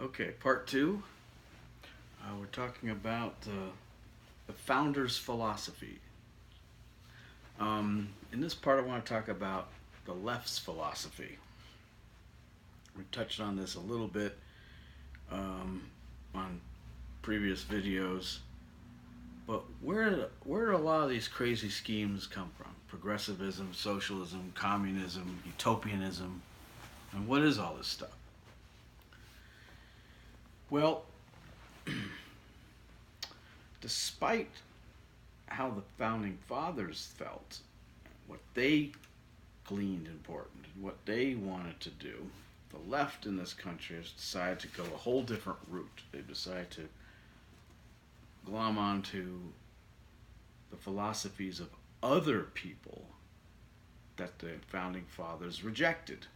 Okay, part two. We're talking about the founder's philosophy. In this part, I want to talk about the left's philosophy. We touched on this a little bit um, on previous videos, but where do a lot of these crazy schemes come from? Progressivism, socialism, communism, utopianism, and what is all this stuff? Well, despite how the founding fathers felt, what they gleaned important, and what they wanted to do, the left in this country has decided to go a whole different route. They've decided to glom onto the philosophies of other people that the founding fathers rejected.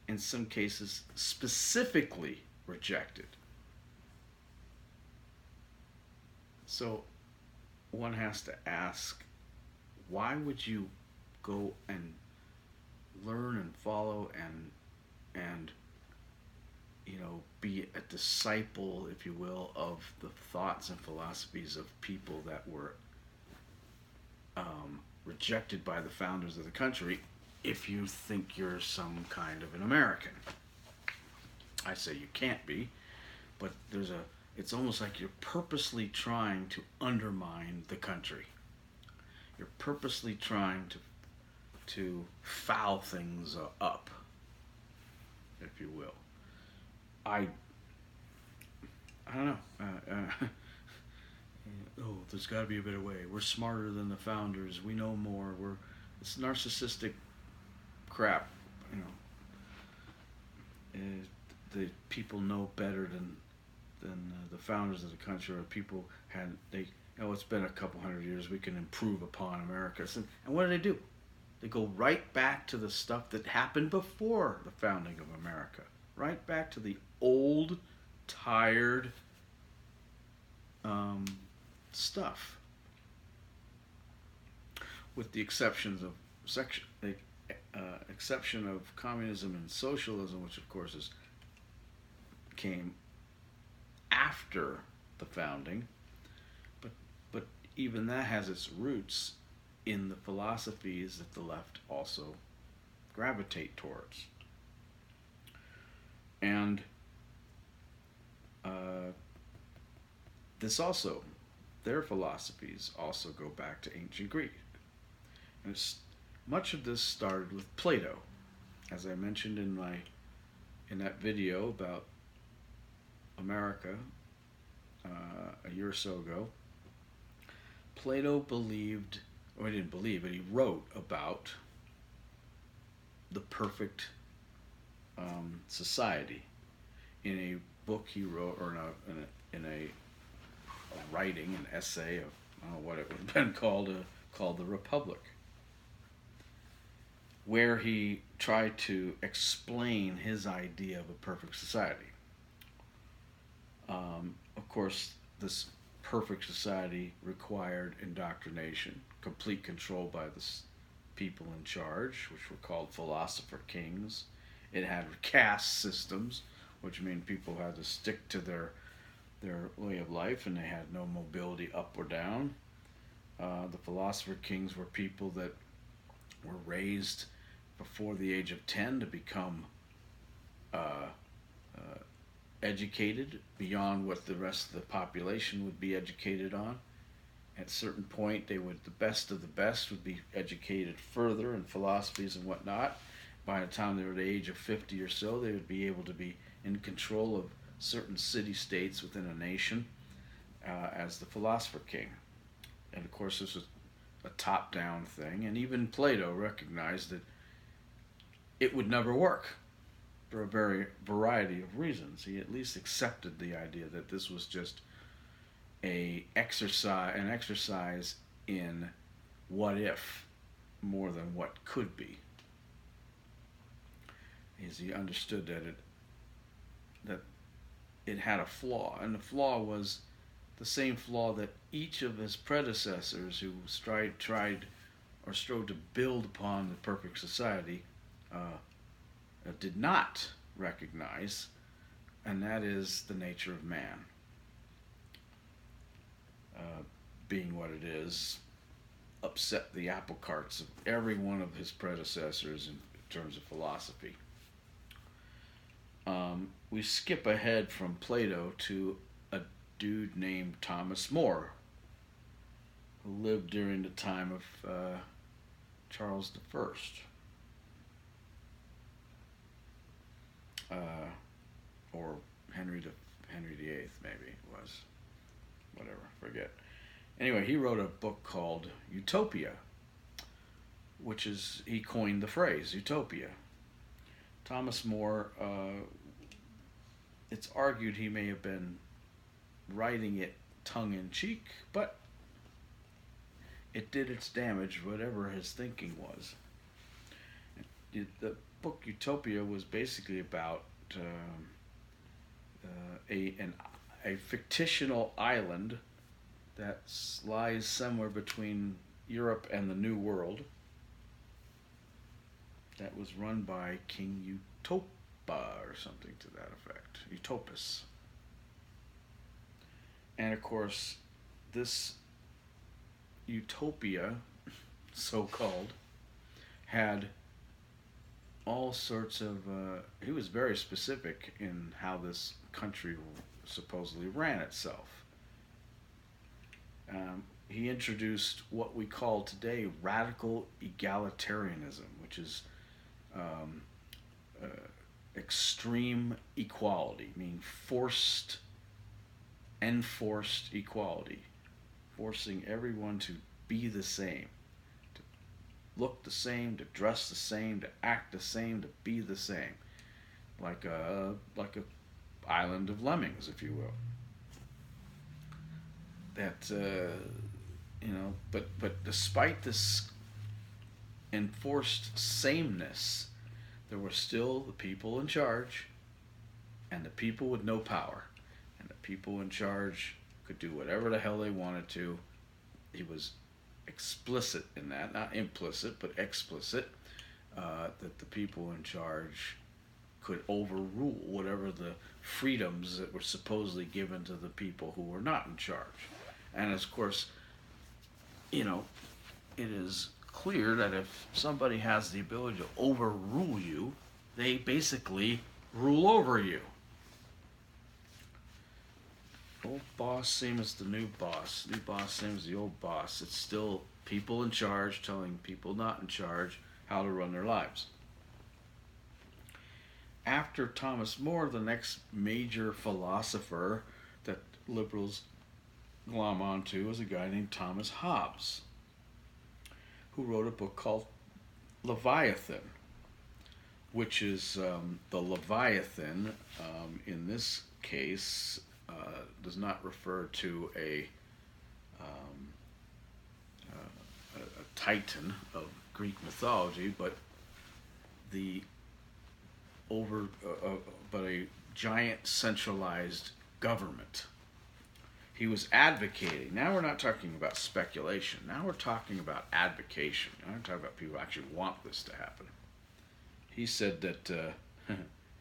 In some cases, specifically rejected. So one has to ask, why would you go and learn and follow and be a disciple, if you will, of the thoughts and philosophies of people that were rejected by the founders of the country if you think you're some kind of an American? I say you can't be, but it's almost like you're purposely trying to undermine the country. You're purposely trying to foul things up, if you will. I I don't know. Oh, there's got to be a better way. We're smarter than the founders. We know more. It's narcissistic crap. You know, the people know better than the founders of the country, or people had they. It's been a couple hundred years. We can improve upon America. And what do they do? They go right back to the stuff that happened before the founding of America. Right back to the old, tired um, stuff, with the exception of communism and socialism, which of course came after the founding. But but even that has its roots in the philosophies that the left also gravitate towards. And uh, this also, their philosophies also go back to ancient Greek. And much of this started with Plato, as I mentioned in that video about America a year or so ago. Plato believed, or he didn't believe, but he wrote about the perfect society in a book he wrote, or in a writing, an essay of, I don't know what it would have been called The Republic, where he tried to explain his idea of a perfect society. Of course, this perfect society required indoctrination, complete control by the people in charge, which were called philosopher kings. It had caste systems, which meant people had to stick to their way of life, and they had no mobility up or down. The philosopher kings were people that were raised before the age of 10 to become uh, uh, educated beyond what the rest of the population would be educated on. At a certain point, the best of the best would be educated further in philosophies and whatnot. By the time they were the age of 50 or so, they would be able to be in control of certain city-states within a nation as the philosopher king. And of course, this was a top-down thing, and even Plato recognized that it would never work for a very variety of reasons. He at least accepted the idea that this was just an exercise in what if more than what could be. As he understood that it had a flaw, and the flaw was the same flaw that each of his predecessors who tried or strove to build upon the perfect society did not recognize, and that is the nature of man. Uh, Being what it is, upset the apple carts of every one of his predecessors in terms of philosophy. We skip ahead from Plato to a dude named Thomas More, who lived during the time of Charles the First, or Henry the Eighth, maybe it was, whatever, forget. Anyway, he wrote a book called Utopia, which is, he coined the phrase utopia. Thomas More, it's argued he may have been writing it tongue in cheek, but it did its damage, whatever his thinking was. The book Utopia was basically about a fictional island that lies somewhere between Europe and the New World, that was run by King Utopa or something to that effect, Utopus. And of course, this utopia, so-called, had all sorts of, he was very specific in how this country supposedly ran itself. He introduced what we call today radical egalitarianism, which is extreme equality, meaning enforced equality, forcing everyone to be the same, to look the same, to dress the same, to act the same, to be the same, like a island of lemmings, if you will. That but despite this enforced sameness, there were still the people in charge, and the people with no power, and the people in charge could do whatever the hell they wanted to. He was explicit in that, not implicit, but explicit, that the people in charge could overrule whatever the freedoms that were supposedly given to the people who were not in charge. And of course, it is clear that if somebody has the ability to overrule you, they basically rule over you. Old boss same as the new boss. New boss same as the old boss. It's still people in charge telling people not in charge how to run their lives. After Thomas More, the next major philosopher that liberals glom onto was a guy named Thomas Hobbes, who wrote a book called Leviathan, which is the Leviathan, in this case, does not refer to a titan of Greek mythology, but but a giant centralized government. He was advocating. Now we're not talking about speculation. Now we're talking about advocation. Now we're talking about people who actually want this to happen. He said that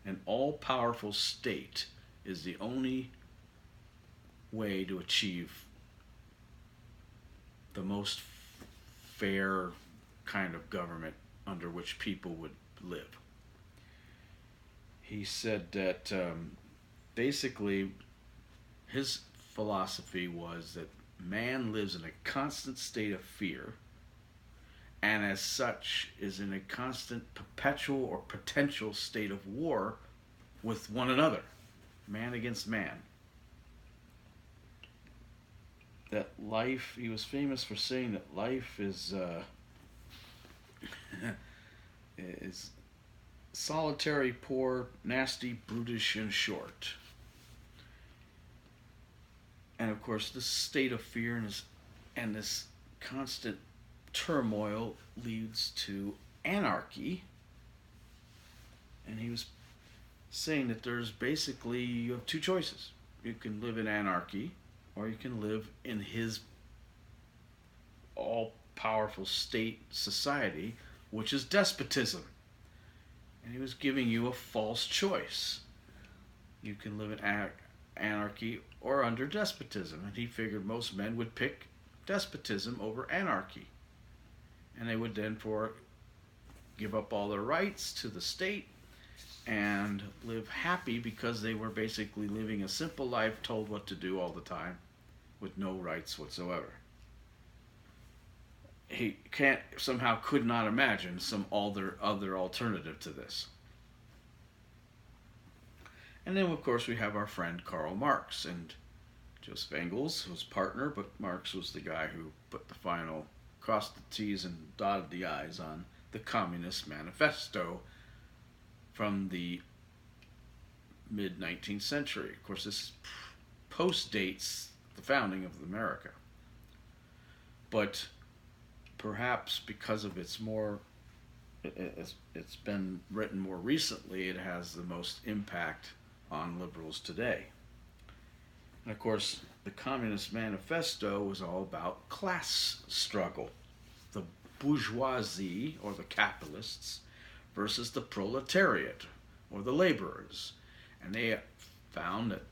an all-powerful state is the only way to achieve the most fair kind of government under which people would live. He said that basically his philosophy was that man lives in a constant state of fear, and as such is in a constant perpetual or potential state of war with one another, man against man. That life, he was famous for saying that life is is solitary, poor, nasty, brutish, and short. And of course, this state of fear and this constant turmoil leads to anarchy. And he was saying that you have two choices. You can live in anarchy, or you can live in his all-powerful state society, which is despotism. And he was giving you a false choice. you can live in anarchy or under despotism. And he figured most men would pick despotism over anarchy. And they would then give up all their rights to the state and live happy because they were basically living a simple life, told what to do all the time with no rights whatsoever. He could not imagine some other alternative to this. And then, of course, we have our friend Karl Marx and Joseph Engels, was partner, but Marx was the guy who put the final, crossed the T's and dotted the I's on the Communist Manifesto from the mid-19th century. Of course, this post-dates the founding of America. But perhaps because of it's been written more recently, it has the most impact on liberals today. And of course, the Communist Manifesto was all about class struggle. The bourgeoisie, or the capitalists, versus the proletariat, or the laborers. And they found that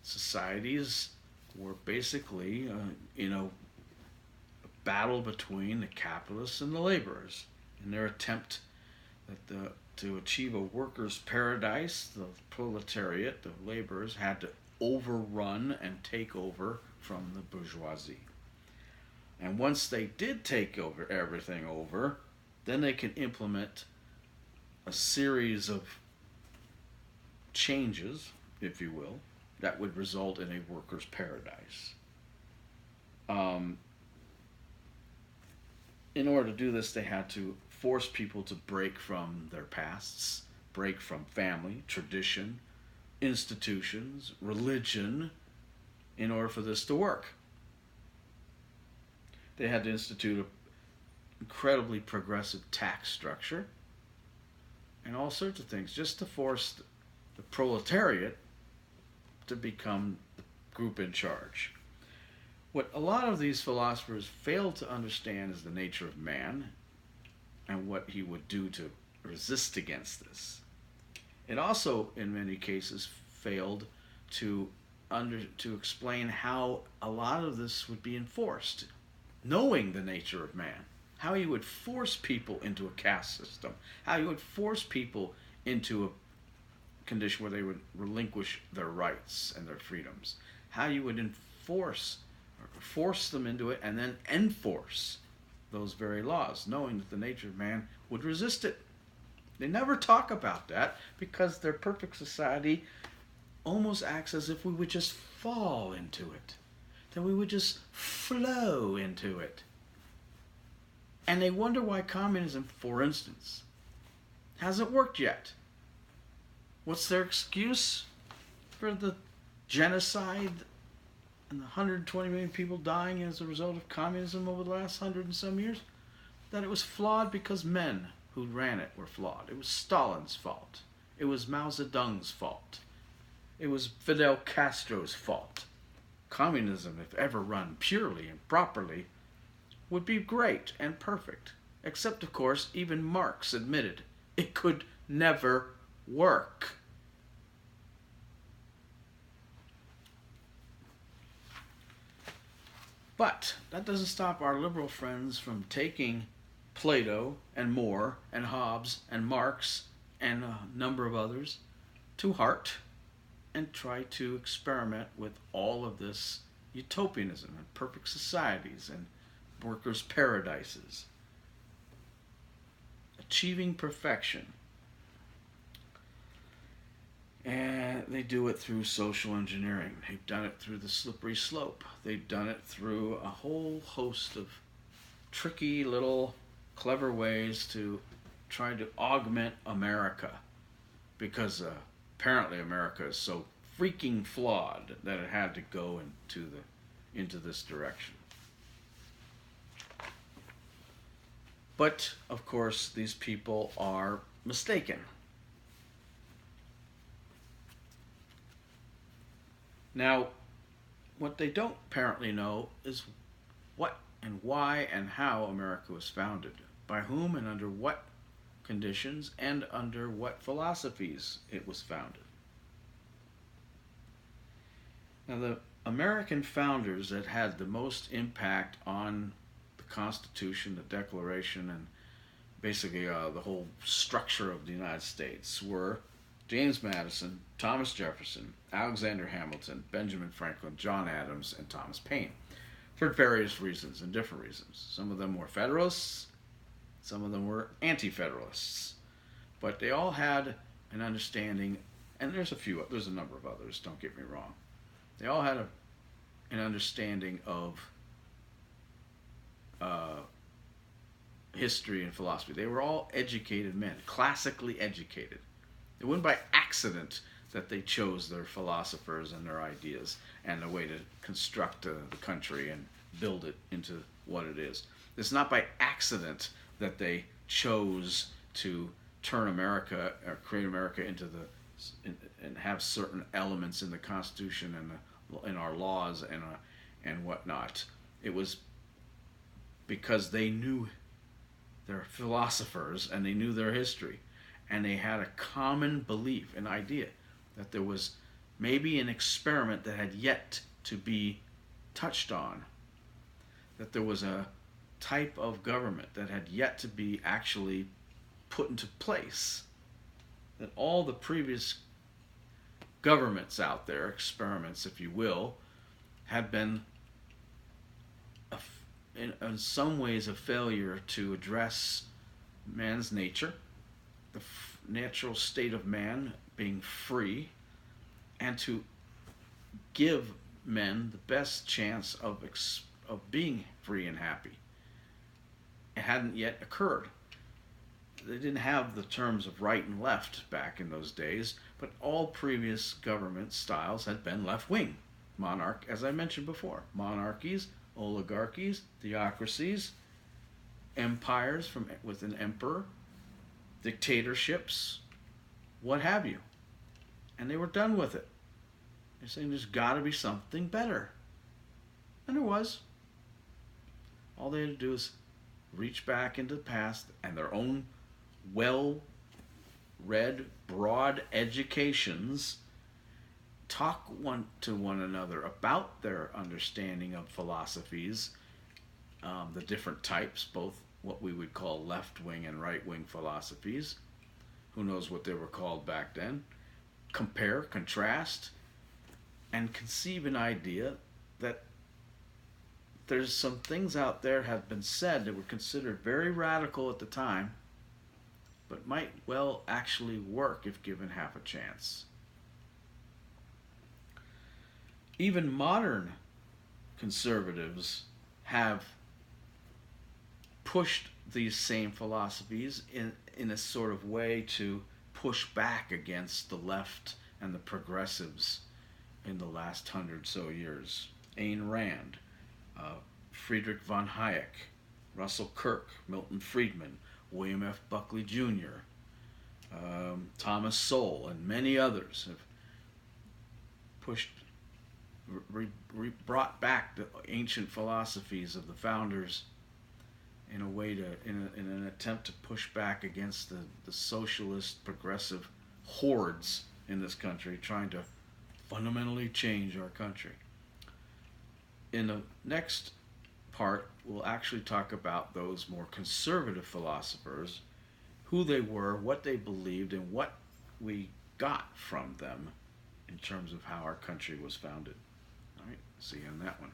societies were basically, a battle between the capitalists and the laborers. In their attempt to achieve a workers' paradise, the proletariat, the laborers, had to overrun and take over from the bourgeoisie. And once they did take everything over, then they can implement a series of changes, if you will, that would result in a workers' paradise. In order to do this, they had to force people to break from their pasts, break from family, tradition, institutions, religion, in order for this to work. They had to institute an incredibly progressive tax structure and all sorts of things just to force the proletariat to become the group in charge. What a lot of these philosophers fail to understand is the nature of man and what he would do to resist against this. It also, in many cases, failed to explain how a lot of this would be enforced, knowing the nature of man, how he would force people into a caste system, how he would force people into a condition where they would relinquish their rights and their freedoms, how you would force them into it and then enforce those very laws, knowing that the nature of man would resist it. They never talk about that because their perfect society almost acts as if we would just fall into it, that we would just flow into it. And they wonder why communism, for instance, hasn't worked yet. What's their excuse for the genocide and the 120 million people dying as a result of communism over the last 100 and some years? That it was flawed because men who ran it were flawed. It was Stalin's fault. It was Mao Zedong's fault. It was Fidel Castro's fault. Communism, if ever run purely and properly, would be great and perfect. Except, of course, even Marx admitted it could never work. But that doesn't stop our liberal friends from taking Plato and More and Hobbes and Marx and a number of others to heart and try to experiment with all of this utopianism and perfect societies and workers' paradises, achieving perfection. And they do it through social engineering. They've done it through the slippery slope. They've done it through a whole host of tricky little clever ways to try to augment America, because apparently America is so freaking flawed that it had to go into this direction. But of course, these people are mistaken. Now, what they don't apparently know is what and why and how America was founded, by whom and under what conditions and under what philosophies it was founded. Now, the American founders that had the most impact on the Constitution, the Declaration, and basically the whole structure of the United States were James Madison, Thomas Jefferson, Alexander Hamilton, Benjamin Franklin, John Adams, and Thomas Paine, for various reasons and different reasons. Some of them were Federalists, some of them were Anti-Federalists, but they all had an understanding, and there's a number of others, don't get me wrong. They all had an understanding of history and philosophy. They were all educated men, classically educated. It wasn't by accident that they chose their philosophers and their ideas and the way to construct the country and build it into what it is. It's not by accident that they chose to turn America or create America into and have certain elements in the Constitution and in our laws and whatnot. It was because they knew their philosophers and they knew their history, and they had a common belief, an idea that there was maybe an experiment that had yet to be touched on, that there was a type of government that had yet to be actually put into place, that all the previous governments out there, experiments if you will, had been in some ways a failure to address man's nature, the natural state of man being free, and to give men the best chance of being free and happy. It hadn't yet occurred. They didn't have the terms of right and left back in those days, but all previous government styles had been left-wing. As I mentioned before, monarchies, oligarchies, theocracies, empires with an emperor, dictatorships, what have you. And they were done with it. They're saying there's got to be something better. And there was. All they had to do is reach back into the past and their own well-read, broad educations, talk to one another about their understanding of philosophies, the different types, both what we would call left-wing and right-wing philosophies. Who knows what they were called back then? Compare, contrast, and conceive an idea that there's some things out there have been said that were considered very radical at the time, but might well actually work if given half a chance. Even modern conservatives have pushed these same philosophies in a sort of way to push back against the left and the progressives in the last 100 so years. Ayn Rand, Friedrich von Hayek, Russell Kirk, Milton Friedman, William F. Buckley Jr., Thomas Sowell, and many others have pushed, brought back the ancient philosophies of the founders in a way in an attempt to push back against the socialist progressive hordes in this country trying to fundamentally change our country. In the next part, we'll actually talk about those more conservative philosophers, who they were, what they believed, and what we got from them in terms of how our country was founded. All right, see you on that one.